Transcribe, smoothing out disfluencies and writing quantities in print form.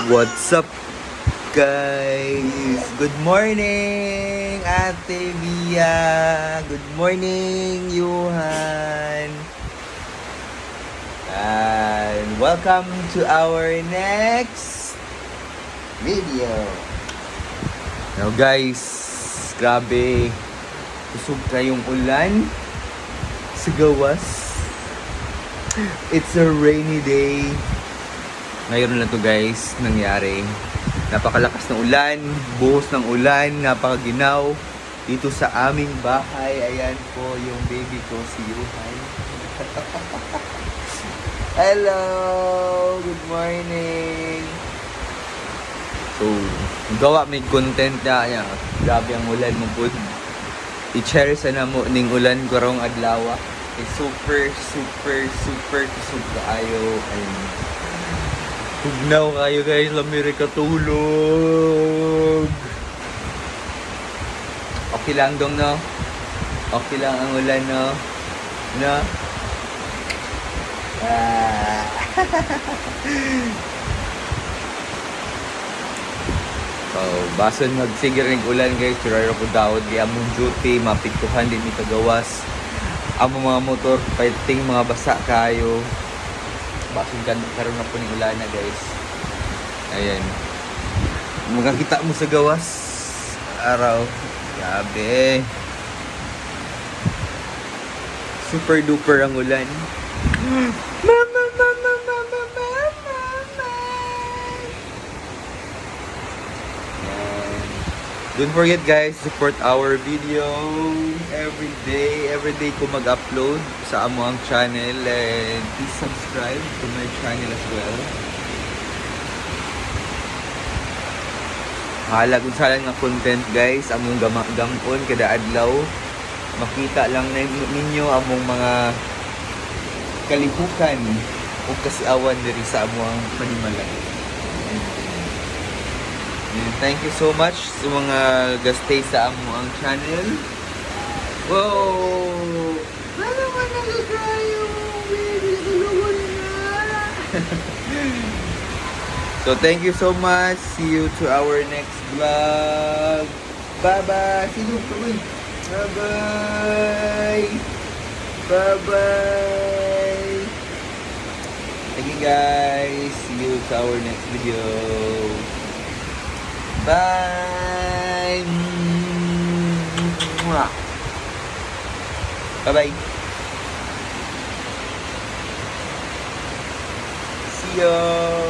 What's up, guys? Good morning, Ate Via. Good morning, Yuhan. And welcome to our next video. Now, guys, grabe. Kusog kayong ulan sa gawas. It's a rainy day. Ngayon na to, guys, nangyari. Napakalakas ng ulan, buhos ng ulan, napakaginaw. Dito sa aming bahay, ayan po yung baby ko, si Yuhan. Hello! Good morning! So, gawa may content na, ayan, grabe ang ulan mo po. I-cherish na mo ning ulan karong adlaw. Super kusog kaayo. Ayun. Tugnaw kayo, guys, lamiri katulog. Okay lang dong, no? Okay lang ang ulan, no? No? So, bason magsigir ng ulan, guys. Turaro ko daod. Di among duty, mapiktuhan din ni kagawas. Among mga motor, paiting mga basa kayo. Bason karon na po ng ulan na, guys. Ayan. Magkakita mo sa gawas. Araw. Grabe. Super duper ang ulan. Mama, mama, mama, mama, mama. Don't forget, guys, support our video every day ko mag-upload sa amo ang channel, and please subscribe to my channel as well. Halag usalan nga content, guys, among gampon kada adlaw. Makita lang ninyo among mga kalihukan o kasiawan diri sa amo ang panimalay. Thank you so much sa mga gastay sa amo ang channel. Wow! Ano man nagkayo? Baby, tulungan na! So, thank you so much. See you to our next vlog. Bye-bye! See you! Bye-bye! Bye-bye! Thank you, guys. See you to our next video. Bye! Bye-bye! See you!